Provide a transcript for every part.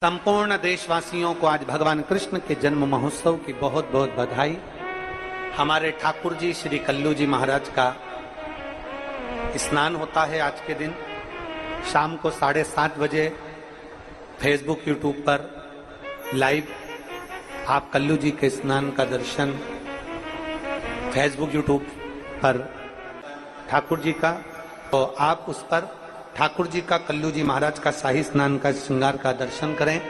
संपूर्ण देशवासियों को आज भगवान कृष्ण के जन्म महोत्सव की बहुत बहुत बधाई। हमारे ठाकुर जी श्री कल्लू जी महाराज का स्नान होता है आज के दिन शाम को 7:30 बजे फेसबुक यूट्यूब पर लाइव आप कल्लू जी के स्नान का दर्शन फेसबुक यूट्यूब पर ठाकुर जी का, तो आप उस पर ठाकुर जी का कल्लू जी महाराज का शाही स्नान का श्रृंगार का दर्शन करें।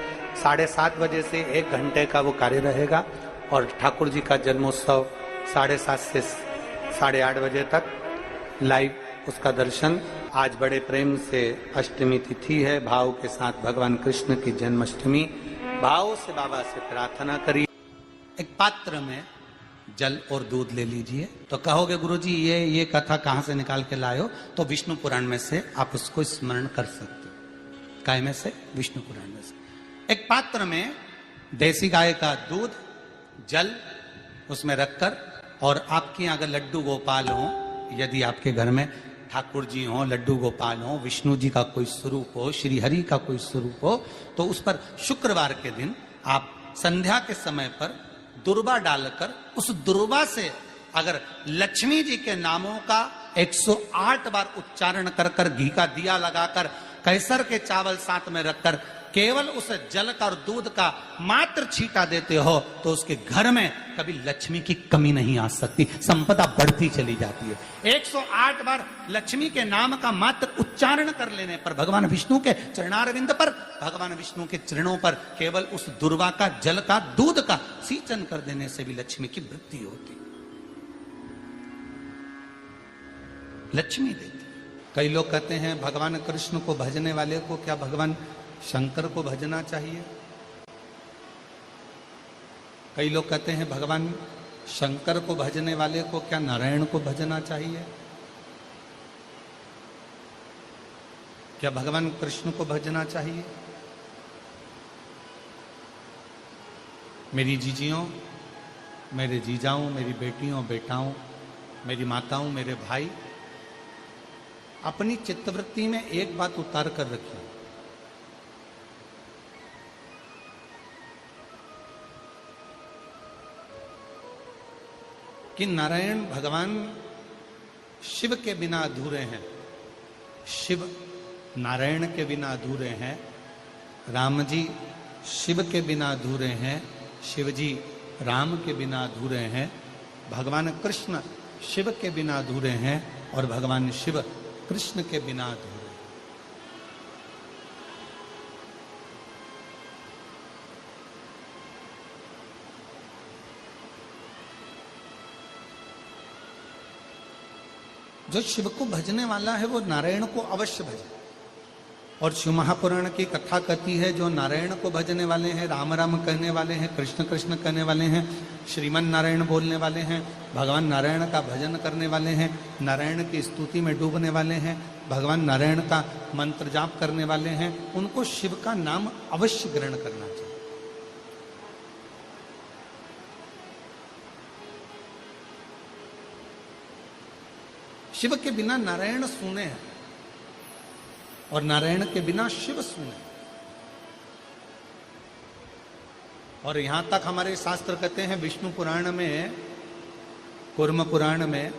7:30 बजे से 1 घंटे का वो कार्य रहेगा और ठाकुर जी का जन्मोत्सव 7:30 से 8:30 बजे तक लाइव उसका दर्शन। आज बड़े प्रेम से अष्टमी तिथि है, भाव के साथ भगवान कृष्ण की जन्माष्टमी भाव से बाबा से प्रार्थना करिए। एक पात्र में जल और दूध ले लीजिए। तो कहोगे गुरुजी ये कथा कहां से निकाल के लाए हो? तो विष्णु पुराण में से आप उसको स्मरण कर सकते हो। काय में से? विष्णु पुराण में से। एक पात्र में देसी गाय का दूध, जल उसमें रखकर, और आपके अगर लड्डू गोपाल हो, यदि आपके घर में ठाकुर जी हो, लड्डू गोपाल हो, विष्णु जी का कोई स्वरूप हो, श्री हरि का कोई स्वरूप हो, तो उस पर शुक्रवार के दिन आप संध्या के समय पर दुर्वा डालकर उस दुर्वा से अगर लक्ष्मी जी के नामों का 108 बार उच्चारण कर कर, घी का दिया लगाकर, कैसर के चावल साथ में रखकर केवल उस जल का और दूध का मात्र छींटा देते हो, तो उसके घर में कभी लक्ष्मी की कमी नहीं आ सकती, संपदा बढ़ती चली जाती है। 108 बार लक्ष्मी के नाम का मात्र उच्चारण कर लेने पर, भगवान विष्णु के चरणारविंद पर, भगवान विष्णु के चरणों पर केवल उस दुर्वा का, जल का, दूध का सिंचन कर देने से भी लक्ष्मी की वृद्धि होती, लक्ष्मी देती। कई लोग कहते हैं भगवान कृष्ण को भजने वाले को क्या भगवान शंकर को भजना चाहिए? कई लोग कहते हैं भगवान शंकर को भजने वाले को क्या नारायण को भजना चाहिए? क्या भगवान कृष्ण को भजना चाहिए? मेरी जीजियों, मेरे जीजाओं, मेरी बेटियों, बेटाओं, मेरी माताओं, मेरे भाई, अपनी चित्तवृत्ति में एक बात उतार कर रखिए कि नारायण भगवान शिव के बिना अधूरे हैं, शिव नारायण के बिना अधूरे हैं, राम जी शिव के बिना अधूरे हैं, शिव जी राम के बिना अधूरे हैं, भगवान कृष्ण शिव के बिना अधूरे हैं और भगवान शिव कृष्ण के बिना अधूरे। जो शिव को भजने वाला है वो नारायण को अवश्य भजे। और शिव महापुराण की कथा कहती है जो नारायण को भजने वाले हैं, राम राम कहने वाले हैं, कृष्ण कृष्ण कहने वाले हैं, श्रीमन नारायण बोलने वाले हैं, भगवान नारायण का भजन करने वाले हैं, नारायण की स्तुति में डूबने वाले हैं, भगवान नारायण का मंत्र जाप करने वाले हैं, उनको शिव का नाम अवश्य ग्रहण करना चाहिए। शिव के बिना नारायण सूने हैं और नारायण के बिना शिव सूने। और यहां तक हमारे शास्त्र कहते हैं, विष्णु पुराण में, कूर्म पुराण में,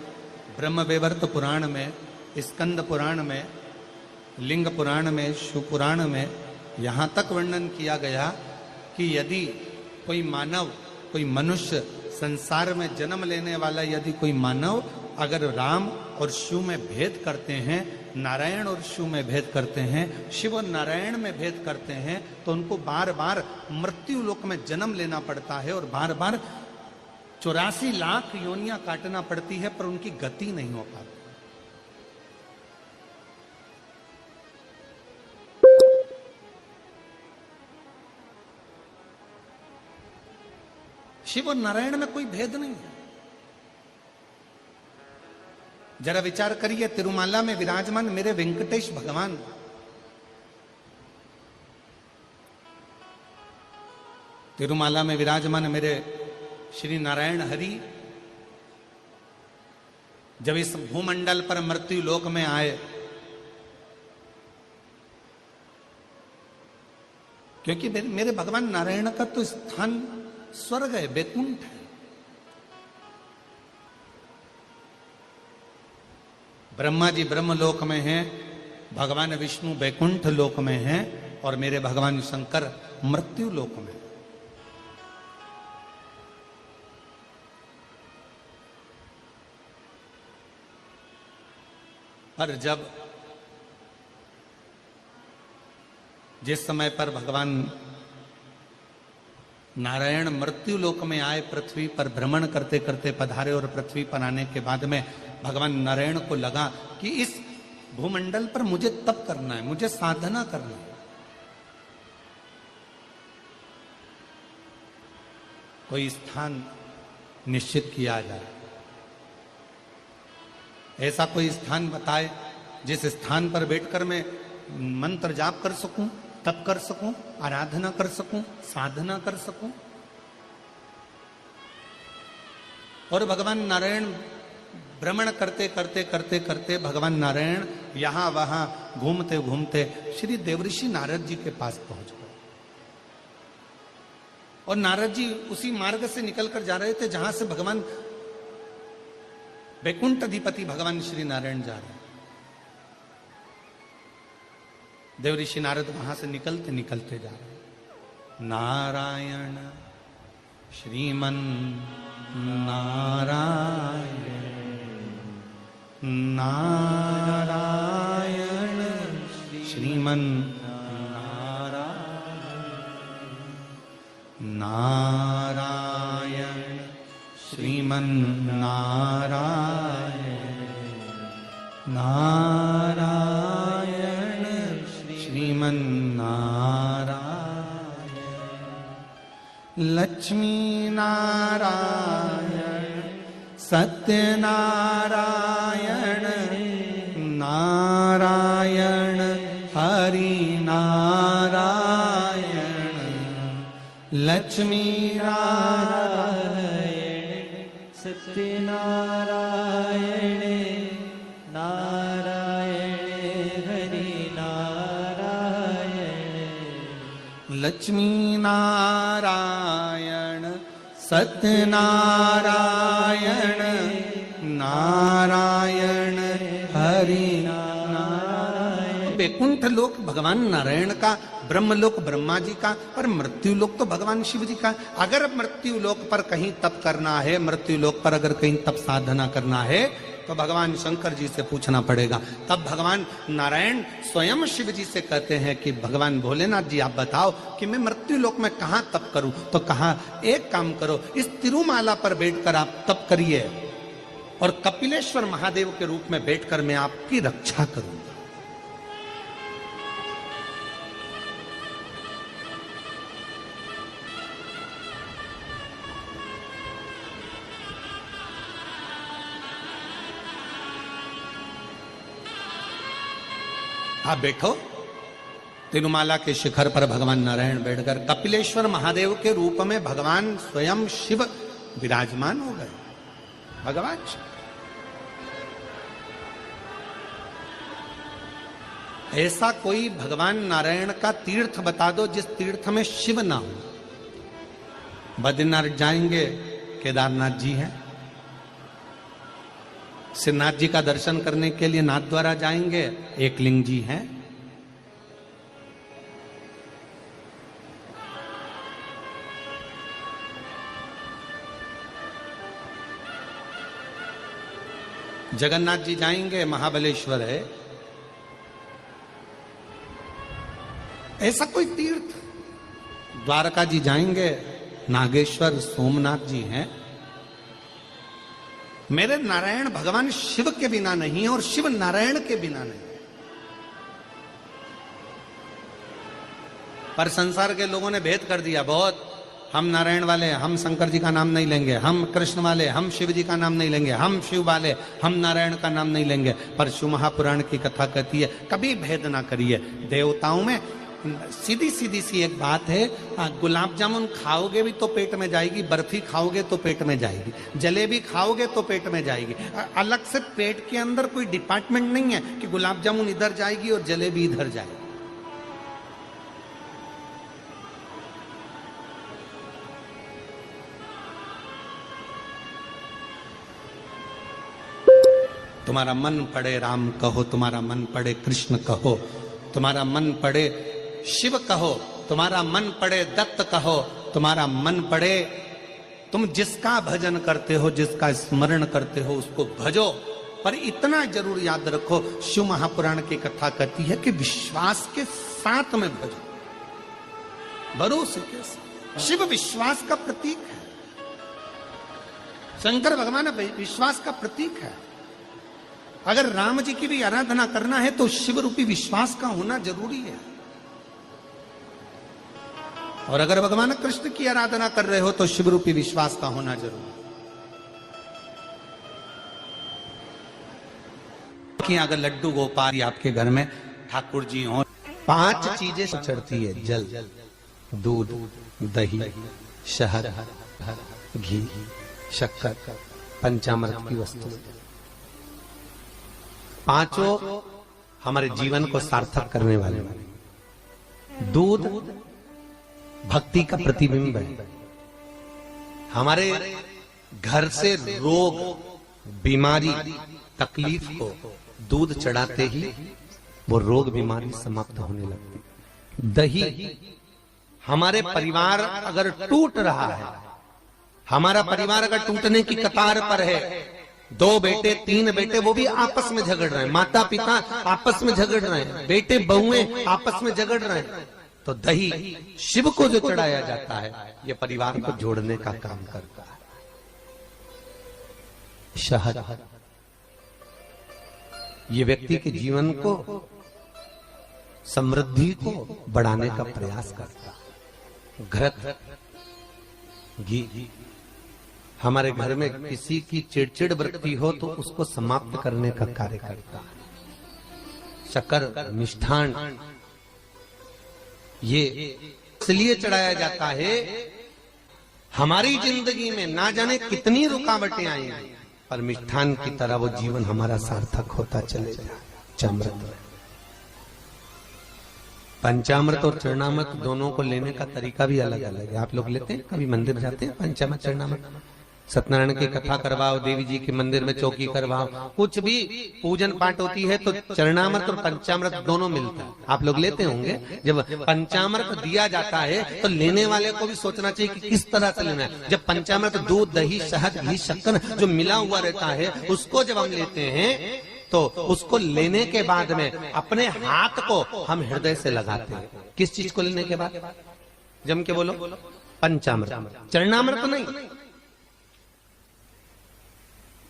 ब्रह्म वैवर्त पुराण में, स्कंद पुराण में, लिंग पुराण में, शिव पुराण में यहां तक वर्णन किया गया कि यदि कोई मानव, कोई मनुष्य, संसार में जन्म लेने वाला यदि कोई मानव अगर राम और शिव में भेद करते हैं, नारायण और शिव में भेद करते हैं, शिव और नारायण में भेद करते हैं, तो उनको बार बार मृत्यु लोक में जन्म लेना पड़ता है और बार बार 84 लाख योनियां काटना पड़ती है, पर उनकी गति नहीं हो पाती। शिव और नारायण में कोई भेद नहीं है। जरा विचार करिए, तिरुमाला में विराजमान मेरे वेंकटेश भगवान, तिरुमाला में विराजमान मेरे श्री नारायण हरि, जब इस भूमंडल पर मृत्यु लोक में आए क्योंकि मेरे भगवान नारायण का तो स्थान स्वर्ग है, बैकुंठ है। ब्रह्मा जी ब्रह्मलोक में हैं, भगवान विष्णु बैकुंठ लोक में हैं, और मेरे भगवान शंकर मृत्यु लोक में। पर जब जिस समय पर भगवान नारायण मृत्यु लोक में आए, पृथ्वी पर भ्रमण करते करते पधारे, और पृथ्वी पर आने के बाद में भगवान नारायण को लगा कि इस भूमंडल पर मुझे तप करना है, मुझे साधना करना है। कोई स्थान निश्चित किया जाए, ऐसा कोई स्थान बताए जिस स्थान पर बैठकर मैं मंत्र जाप कर सकूं, तप कर सकूं, आराधना कर सकूं, साधना कर सकूं। और भगवान नारायण भ्रमण करते करते करते करते भगवान नारायण यहां वहां घूमते घूमते श्री देवऋषि नारद जी के पास पहुंच गए। और नारद जी उसी मार्ग से निकलकर जा रहे थे जहां से भगवान वैकुंठ अधिपति भगवान श्री नारायण जा रहे हैं। देवऋषि नारद वहां से निकलते निकलते जा रहे हैं। नारायण श्रीमन नारायण, नारायण श्रीमन नारायण, नारायण श्रीमन नारायण, नारायण श्रीमन नारायण। लक्ष्मी नारायण सत्यनारायण, नारायण हरि नारायण। लक्ष्मी नारायण सत्यनारायण, नारायण हरि नारायण। लक्ष्मी नारायण सत्यनारायण, नारायण हरि नारायण। वैकुंठ लोक भगवान नारायण का, ब्रह्मलोक ब्रह्मा जी का, और मृत्यु लोक तो भगवान शिव जी का। अगर मृत्यु लोक पर कहीं तप करना है, मृत्यु लोक पर अगर कहीं तप साधना करना है, तो भगवान शंकर जी से पूछना पड़ेगा। तब भगवान नारायण स्वयं शिव जी से कहते हैं कि भगवान भोलेनाथ जी आप बताओ कि मैं मृत्यु लोक में कहां तप करूं। तो कहा एक काम करो, इस तिरुमाला पर बैठकर आप तप करिए, और कपिलेश्वर महादेव के रूप में बैठकर मैं आपकी रक्षा करूंगा। आप बैठो। तिरुमाला के शिखर पर भगवान नारायण बैठकर कपिलेश्वर महादेव के रूप में भगवान स्वयं शिव विराजमान हो गए। भगवान शिव, ऐसा कोई भगवान नारायण का तीर्थ बता दो जिस तीर्थ में शिव ना हो। बद्रीनाथ जाएंगे, केदारनाथ जी हैं। श्रीनाथ जी का दर्शन करने के लिए नाथ द्वारा जाएंगे, एकलिंग जी हैं। जगन्नाथ जी जाएंगे, महाबलेश्वर है। ऐसा कोई तीर्थ, द्वारका जी जाएंगे, नागेश्वर सोमनाथ जी हैं। मेरे नारायण भगवान शिव के बिना नहीं और शिव नारायण के बिना नहीं। पर संसार के लोगों ने भेद कर दिया बहुत। हम नारायण वाले, हम शंकर जी का नाम नहीं लेंगे, हम कृष्ण वाले, हम शिव जी का नाम नहीं लेंगे, हम शिव वाले, हम नारायण का नाम नहीं लेंगे। पर शिव महापुराण की कथा कहती है कभी भेद ना करिए। देवताओं में सीधी सीधी सी एक बात है, गुलाब जामुन खाओगे भी तो पेट में जाएगी, बर्फी खाओगे तो पेट में जाएगी, जलेबी खाओगे तो पेट में जाएगी। अलग से पेट के अंदर कोई डिपार्टमेंट नहीं है कि गुलाब जामुन इधर जाएगी और जलेबी इधर जाएगी। तुम्हारा मन पड़े राम कहो, तुम्हारा मन पड़े कृष्ण कहो, तुम्हारा मन पड़े शिव कहो, तुम्हारा मन पड़े दत्त कहो, तुम्हारा मन पड़े, तुम जिसका भजन करते हो, जिसका स्मरण करते हो उसको भजो। पर इतना जरूर याद रखो, शिव महापुराण की कथा कहती है कि विश्वास के साथ में भजो, भरोसे के साथ। शिव विश्वास का प्रतीक है, शंकर भगवान विश्वास का प्रतीक है। अगर राम जी की भी आराधना करना है तो शिव रूपी विश्वास का होना जरूरी है। और अगर भगवान कृष्ण की आराधना कर रहे हो तो शिव रूपी विश्वास का होना जरूरी है। कि अगर लड्डू गोपाल आपके घर में ठाकुर जी हो, 5 चीजें चढ़ती है, जल, दूध, दही, शहद, घी, शक्कर, पंचामृत की वस्तु, 5 हमारे जीवन को सार्थक करने वाले। दूध भक्ति का प्रतिबिंब है। हमारे घर से रोग, बीमारी, तकलीफ को दूध चढ़ाते ही वो रोग बीमारी समाप्त होने लगती। दही, हमारे परिवार अगर टूट रहा है, हमारा परिवार अगर टूटने की कतार पर है, 2 बेटे 3 बेटे वो भी आपस में झगड़ रहे हैं, माता पिता आपस में झगड़ रहे हैं, बेटे बहुएं आपस में झगड़ रहे हैं, तो दही शिव को जो चढ़ाया जाता है ये परिवार को जोड़ने का काम करता है। शहद ये व्यक्ति के जीवन को, समृद्धि को बढ़ाने का प्रयास करता है। घृत, घी, हमारे घर में किसी की चिड़चिड़ वृत्ति हो तो उसको समाप्त करने का कार्य करता है। शक्कर, मिष्ठान, ये इसलिए चढ़ाया जाता है, हमारी जिंदगी में ना जाने कितनी रुकावटें आएंगी, पर मिष्ठान की तरह वो जीवन हमारा सार्थक होता चले जाए। चमृत, पंचामृत और चरणामृत दोनों को लेने का तरीका भी अलग अलग है। आप लोग लेते हैं, कभी मंदिर जाते हैं, पंचामृत चरणामृत, सत्यनारायण की कथा करवाओ, देवी जी के मंदिर में चौकी करवाओ, कुछ भी पूजन पाठ होती है तो चरणामृत और पंचामृत दोनों मिलता है। आप लोग लेते होंगे। जब पंचामृत दिया जाता है तो लेने वाले को भी सोचना चाहिए कि किस तरह से लेना है। जब पंचामृत दूध, दही, शहद, घी, शक्कर जो मिला हुआ रहता है, उसको जब हम लेते हैं तो उसको लेने के बाद में अपने हाथ को हम हृदय से लगाते हैं। किस चीज को लेने के बाद? जम के बोलो, पंचामृत। चरणामृत नहीं,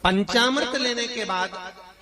पंचामृत लेने के बाद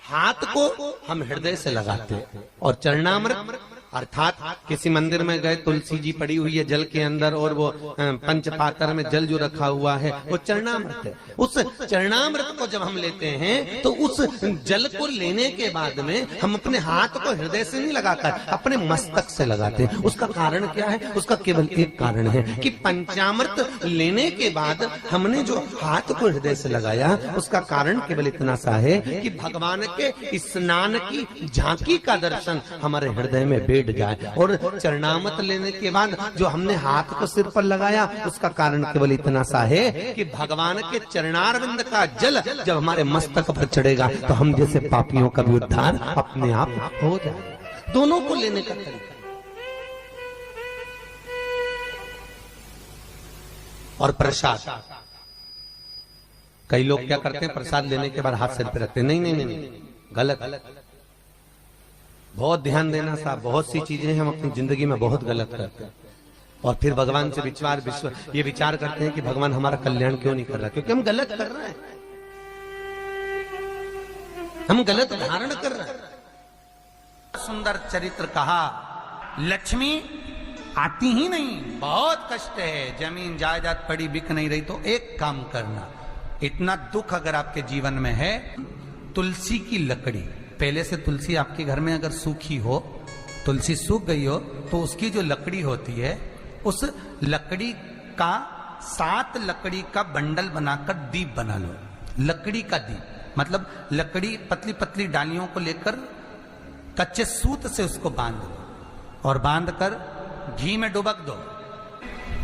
हाथ को हम हृदय से लगाते हैं। और चरणामृत अर्थात किसी मंदिर में गए, तुलसी जी पड़ी हुई है जल के अंदर और वो पंचपात्र में जल जो रखा हुआ है वो चरणामृत है। उस चरणामृत को जब हम लेते हैं तो उस जल को लेने के बाद में हम अपने हाथ को हृदय से नहीं लगाकर अपने मस्तक से लगाते हैं। उसका कारण क्या है? उसका केवल एक कारण है कि पंचामृत लेने के बाद हमने जो हाथ को हृदय से लगाया, उसका कारण केवल इतना सा है कि भगवान के स्नान की झांकी का दर्शन हमारे हृदय में बैठ जाए। और चरणामृत लेने के बाद जो हमने हाथ को सिर पर लगाया, उसका कारण केवल इतना सा है कि भगवान के चरणारविंद का जल जब हमारे मस्तक पर चढ़ेगा तो हम जैसे पापियों का भी उद्धार अपने आप हो जाए। दोनों को लेने का तरीका। और प्रसाद, कई लोग क्या करते हैं, प्रसाद लेने के बाद हाथ सिर पे रखते हैं। नहीं नहीं नहीं, गलत। बहुत ध्यान देना साहब, बहुत सी चीजें हम अपनी जिंदगी में बहुत गलत करते हैं और फिर भगवान से ये विचार करते हैं कि भगवान हमारा कल्याण क्यों नहीं कर रहा, क्योंकि हम गलत कर रहे हैं, हम गलत धारण कर रहे हैं। सुंदर चरित्र कहा, लक्ष्मी आती ही नहीं, बहुत कष्ट है, जमीन जायदाद पड़ी बिक नहीं रही, तो एक काम करना, इतना दुख अगर आपके जीवन में है, तुलसी की लकड़ी, पहले से तुलसी आपके घर में अगर सूखी हो, तुलसी सूख गई हो, तो उसकी जो लकड़ी होती है, उस लकड़ी का 7 लकड़ी का बंडल बनाकर दीप बना लो। लकड़ी का दीप मतलब लकड़ी पतली पतली डालियों को लेकर कच्चे सूत से उसको बांध दो और बांधकर घी में डुबक दो।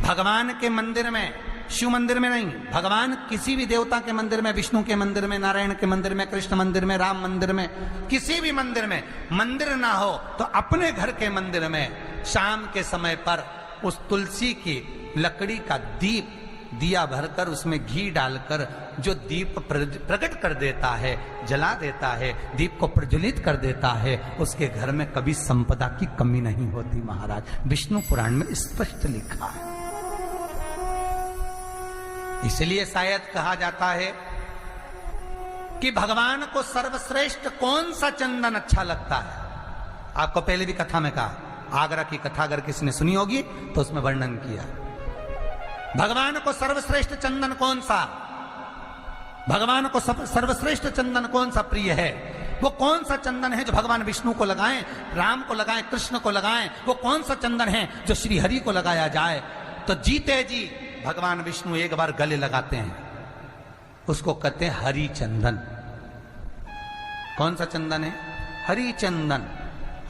भगवान के मंदिर में शिव मंदिर में नहीं, भगवान किसी भी देवता के मंदिर में, विष्णु के मंदिर में, नारायण के मंदिर में, कृष्ण मंदिर में, राम मंदिर में, किसी भी मंदिर में मंदिर ना हो तो अपने घर के मंदिर में शाम के समय पर उस तुलसी की लकड़ी का दीप, दिया भरकर उसमें घी डालकर जो दीप प्रकट कर देता है, जला देता है, दीप को प्रज्वलित कर देता है, उसके घर में कभी संपदा की कमी नहीं होती महाराज। विष्णु पुराण में स्पष्ट लिखा है। इसलिए शायद कहा जाता है कि भगवान को सर्वश्रेष्ठ कौन सा चंदन अच्छा लगता है। आपको पहले भी कथा में कहा, आगरा की कथा अगर किसी ने सुनी होगी तो उसमें वर्णन किया। भगवान को सर्वश्रेष्ठ चंदन कौन सा, भगवान को सर्वश्रेष्ठ चंदन कौन सा प्रिय है, वो कौन सा चंदन है जो भगवान विष्णु को लगाएं, राम को लगाएं, कृष्ण को लगाएं, वो कौन सा चंदन है जो श्री हरि को लगाया जाए। तो जीते जी भगवान विष्णु एक बार गले लगाते हैं, उसको कहते हैं हरि चंदन। कौन सा चंदन है? हरि चंदन।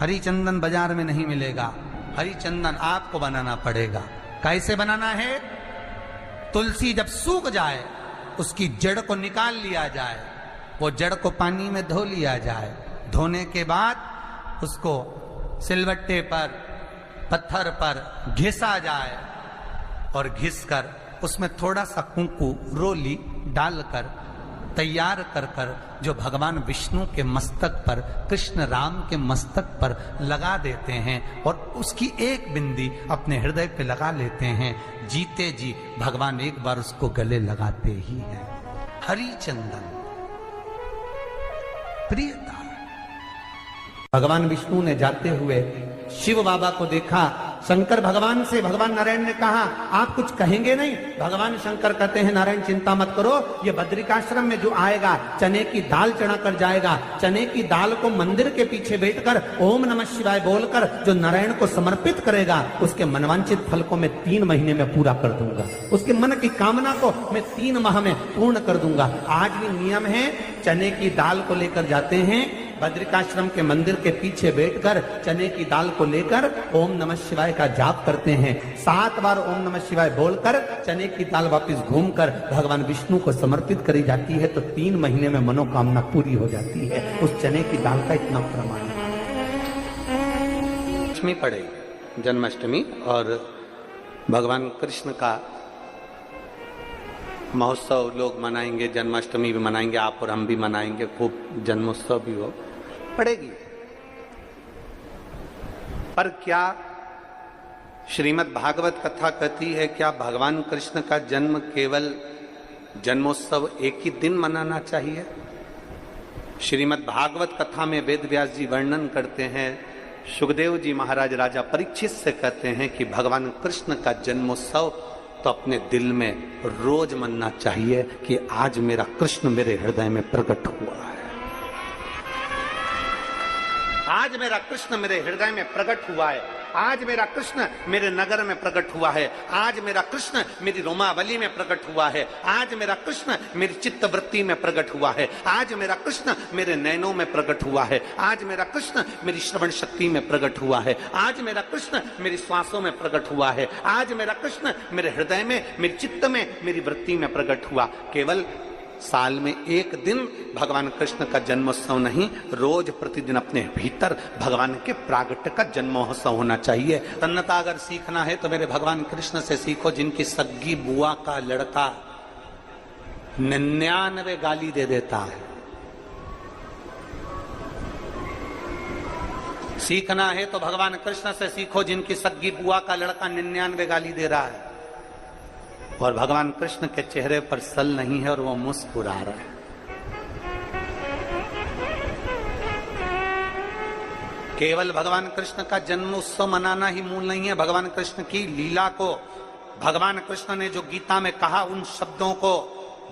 हरि चंदन बाजार में नहीं मिलेगा, हरि चंदन आपको बनाना पड़ेगा। कैसे बनाना है? तुलसी जब सूख जाए उसकी जड़ को निकाल लिया जाए, वो जड़ को पानी में धो लिया जाए, धोने के बाद उसको सिलवट्टे पर, पत्थर पर घिसा जाए और घिसकर उसमें थोड़ा सा कुंकू, रोली डालकर तैयार कर कर जो भगवान विष्णु के मस्तक पर, कृष्ण राम के मस्तक पर लगा देते हैं और उसकी एक बिंदी अपने हृदय पे लगा लेते हैं। जीते जी भगवान एक बार उसको गले लगाते ही हैं। हरि चंदन प्रियता। भगवान विष्णु ने जाते हुए शिव बाबा को देखा। शंकर भगवान से, भगवान नारायण ने कहा आप कुछ कहेंगे नहीं? भगवान शंकर कहते हैं नारायण चिंता मत करो, ये बद्रिकाश्रम में जो आएगा चने की दाल चढ़ा कर जाएगा, चने की दाल को मंदिर के पीछे बैठकर ओम नमः शिवाय बोलकर जो नारायण को समर्पित करेगा उसके मनवांचित फल को मैं 3 महीने में पूरा कर दूंगा, उसके मन की कामना को मैं 3 माह में पूर्ण कर दूंगा। आज भी नियम है, चने की दाल को लेकर जाते हैं, बद्रिकाश्रम के मंदिर के पीछे बैठकर चने की दाल को लेकर ओम नमः शिवाय का जाप करते हैं। 7 बार ओम नमः शिवाय बोलकर चने की दाल वापस घूमकर भगवान विष्णु को समर्पित करी जाती है तो 3 महीने में मनोकामना पूरी हो जाती है। उस चने की दाल का इतना प्रमाण है। अष्टमी पड़ेगी, जन्माष्टमी, और भगवान कृष्ण का महोत्सव लोग मनाएंगे, जन्माष्टमी भी मनाएंगे, आप और हम भी मनाएंगे, खूब जन्मोत्सव भी हो पड़ेगी। पर क्या श्रीमद् भागवत कथा कहती है क्या भगवान कृष्ण का जन्म केवल जन्मोत्सव एक ही दिन मनाना चाहिए? श्रीमद् भागवत कथा में वेद व्यास जी वर्णन करते हैं, सुखदेव जी महाराज राजा परीक्षित से कहते हैं कि भगवान कृष्ण का जन्मोत्सव तो अपने दिल में रोज मनना चाहिए कि आज मेरा कृष्ण मेरे हृदय में प्रकट हुआ है, आज मेरा कृष्ण मेरे हृदय में प्रकट हुआ है, आज मेरा कृष्ण मेरे नगर में प्रकट हुआ है, आज मेरा कृष्ण मेरी रोमावली में प्रकट हुआ है, आज मेरा कृष्ण मेरी चित्तवृत्ति में प्रकट हुआ है, आज मेरा कृष्ण मेरे नयनों में प्रकट हुआ है, आज मेरा कृष्ण मेरी श्रवण शक्ति में प्रकट हुआ है, आज मेरा कृष्ण मेरी श्वासों में प्रकट हुआ है, आज मेरा कृष्ण मेरे हृदय में, मेरे चित्त में, मेरी वृत्ति में प्रकट हुआ। केवल साल में एक दिन भगवान कृष्ण का जन्मोत्सव नहीं, रोज प्रतिदिन अपने भीतर भगवान के प्रागट्य का जन्मोत्सव होना चाहिए। तन्नता अगर सीखना है तो मेरे भगवान कृष्ण से सीखो, जिनकी सग्गी बुआ का लड़का 99 गाली दे देता है। सीखना है तो भगवान कृष्ण से सीखो, जिनकी सग्गी बुआ का लड़का 99 गाली दे रहा है और भगवान कृष्ण के चेहरे पर सल नहीं है और वो मुस्कुरा रहा है। केवल भगवान कृष्ण का जन्म उत्सव मनाना ही मूल नहीं है, भगवान कृष्ण की लीला को, भगवान कृष्ण ने जो गीता में कहा उन शब्दों को,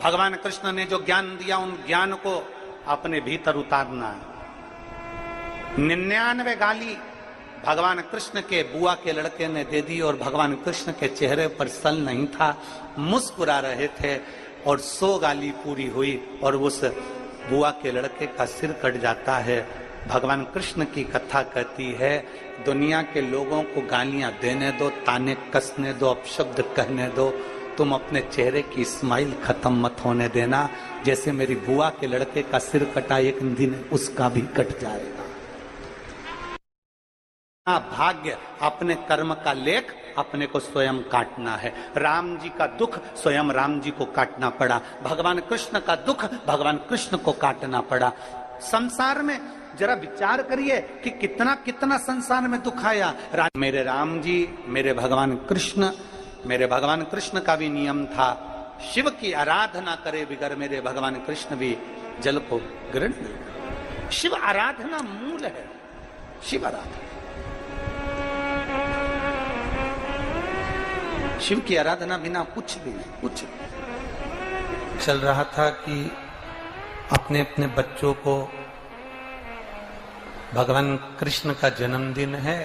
भगवान कृष्ण ने जो ज्ञान दिया उन ज्ञान को अपने भीतर उतारना है। 99 गाली भगवान कृष्ण के बुआ के लड़के ने दे दी और भगवान कृष्ण के चेहरे पर सल नहीं था, मुस्कुरा रहे थे और 100 गाली पूरी हुई और उस बुआ के लड़के का सिर कट जाता है। भगवान कृष्ण की कथा कहती है, दुनिया के लोगों को गालियां देने दो, ताने कसने दो, अपशब्द कहने दो, तुम अपने चेहरे की स्माइल खत्म मत होने देना। जैसे मेरी बुआ के लड़के का सिर कटा एक दिन उसका भी कट जाएगा। भाग्य अपने कर्म का लेख अपने को स्वयं काटना है। राम जी का दुख स्वयं राम जी को काटना पड़ा, भगवान कृष्ण का दुख भगवान कृष्ण को काटना पड़ा। संसार में जरा विचार करिए कि कितना कितना संसार में दुख आया। मेरे राम जी, मेरे भगवान कृष्ण का भी नियम था, शिव की आराधना करे बिगर मेरे भगवान कृष्ण भी जल को ग्रहण नहीं करे। शिव आराधना मूल है, शिव आराधना। शिव की आराधना बिना कुछ भी नहीं, कुछ नहीं। चल रहा था कि अपने अपने बच्चों को, भगवान कृष्ण का जन्मदिन है,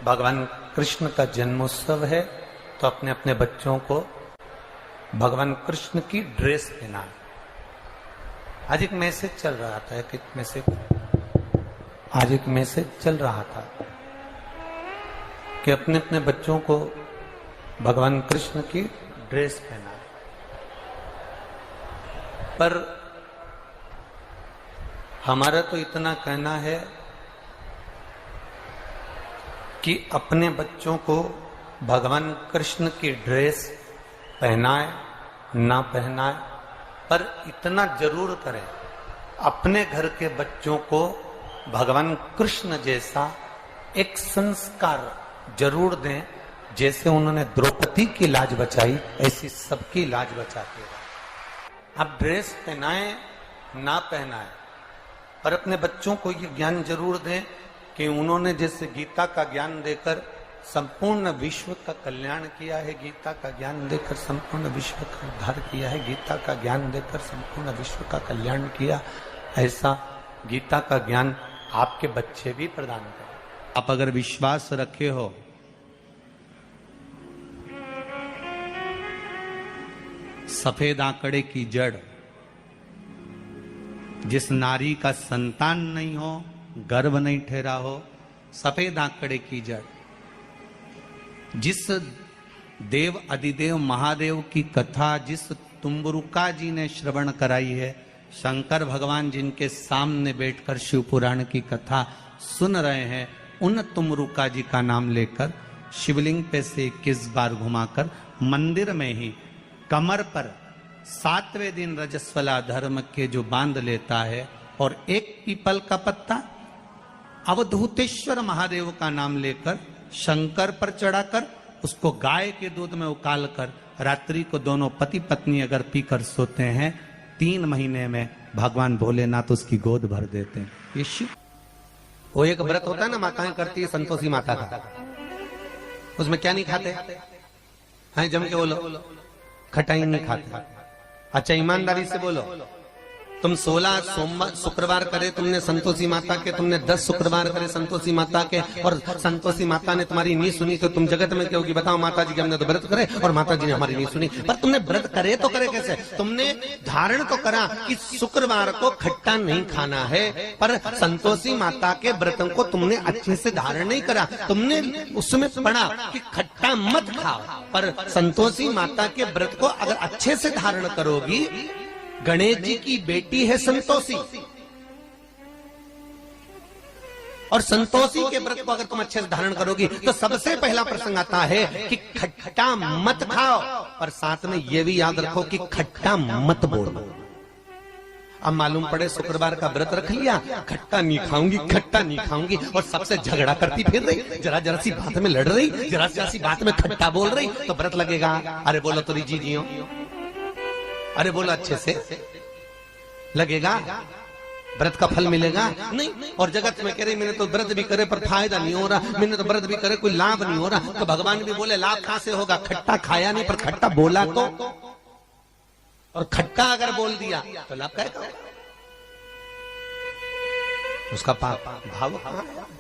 भगवान कृष्ण का जन्मोत्सव है, तो अपने अपने बच्चों को भगवान कृष्ण की ड्रेस पहना। आज एक मैसेज चल रहा था, आज एक मैसेज चल रहा था कि अपने अपने बच्चों को भगवान कृष्ण की ड्रेस पहना। पर हमारा तो इतना कहना है कि अपने बच्चों को भगवान कृष्ण की ड्रेस पहनाए ना पहनाए, पर इतना जरूर करें अपने घर के बच्चों को भगवान कृष्ण जैसा एक संस्कार जरूर दें। जैसे उन्होंने द्रौपदी की लाज बचाई, ऐसी सबकी लाज बचाते रहे। आप ड्रेस पहनाएं ना पहनाएं, पर अपने बच्चों को ये ज्ञान जरूर दें कि उन्होंने जैसे गीता का ज्ञान देकर संपूर्ण विश्व का कल्याण किया है, गीता का ज्ञान देकर संपूर्ण विश्व का उद्धार किया है, गीता का ज्ञान देकर संपूर्ण विश्व का कल्याण किया, ऐसा गीता का ज्ञान आपके बच्चे भी प्रदान करें। आप अगर विश्वास रखे हो, सफेद आंकड़े की जड़, जिस नारी का संतान नहीं हो, गर्भ नहीं ठहरा हो, सफेद आंकड़े की जड़, जिस देव अधिदेव महादेव की कथा जिस तुम्बरुका जी ने श्रवण कराई है, शंकर भगवान जिनके सामने बैठकर शिव पुराण की कथा सुन रहे हैं, उन तुम्बरुका जी का नाम लेकर शिवलिंग पे से 21 बार घुमाकर मंदिर में ही कमर पर 7वें दिन रजस्वला धर्म के जो बांध लेता है और एक पीपल का पत्ता अवधूतेश्वर महादेव का नाम लेकर शंकर पर चढ़ाकर उसको गाय के दूध में उकाल कर रात्रि को दोनों पति पत्नी अगर पीकर सोते हैं, 3 महीने में भगवान भोलेनाथ उसकी गोद भर देते हैं। ये शिव, वो एक व्रत होता है ना माताएं करती है संतोषी माता का, उसमें क्या नहीं खाते हैं, जम के बोलो, खटाई नहीं खाते। अच्छा ईमानदारी से बोलो, तुम 16 सोमवार शुक्रवार करे तुमने संतोषी माता के, तुमने 10 शुक्रवार करे संतोषी माता के, और संतोषी माता ने तुम्हारी नहीं सुनी तो तुम जगत में कहोगी बताओ माता जी के हमने तो व्रत करे और माता जी ने हमारी नहीं सुनी। पर तुमने व्रत करे तो करे कैसे? तुमने धारण तो करा कि शुक्रवार को खट्टा नहीं खाना है, पर संतोषी माता के व्रतों को तुमने अच्छे से धारण नहीं करा। तुमने उसमें पढ़ा कि खट्टा मत खाओ, पर संतोषी माता के व्रत को अगर अच्छे से धारण करोगी, गणेश जी की बेटी है संतोषी, और संतोषी के व्रत को अगर तुम अच्छे से धारण करोगी तो सबसे पहला प्रसंग आता है कि खट्टा मत खाओ, पर साथ में यह भी याद रखो कि खट्टा मत बोलो। अब मालूम पड़े शुक्रवार का व्रत रख लिया, खट्टा नहीं खाऊंगी, खट्टा नहीं खाऊंगी, और सबसे झगड़ा करती फिर रही, जरा जरा सी बात में लड़ रही, जरा जरा सी बात में खट्टा बोल रही, तो व्रत लगेगा। अरे बोलो तो जी जियो, अरे बोलो अच्छे से लगेगा, व्रत का फल मिलेगा नहीं। और जगत में कह रही मैंने तो व्रत भी करे पर फायदा नहीं हो रहा, मैंने तो व्रत भी करे कोई लाभ नहीं हो रहा, तो भगवान भी बोले लाभ कहां से होगा? खट्टा खाया नहीं पर खट्टा बोला तो, और खट्टा अगर बोल दिया तो लाभ का उसका भाव कहां है?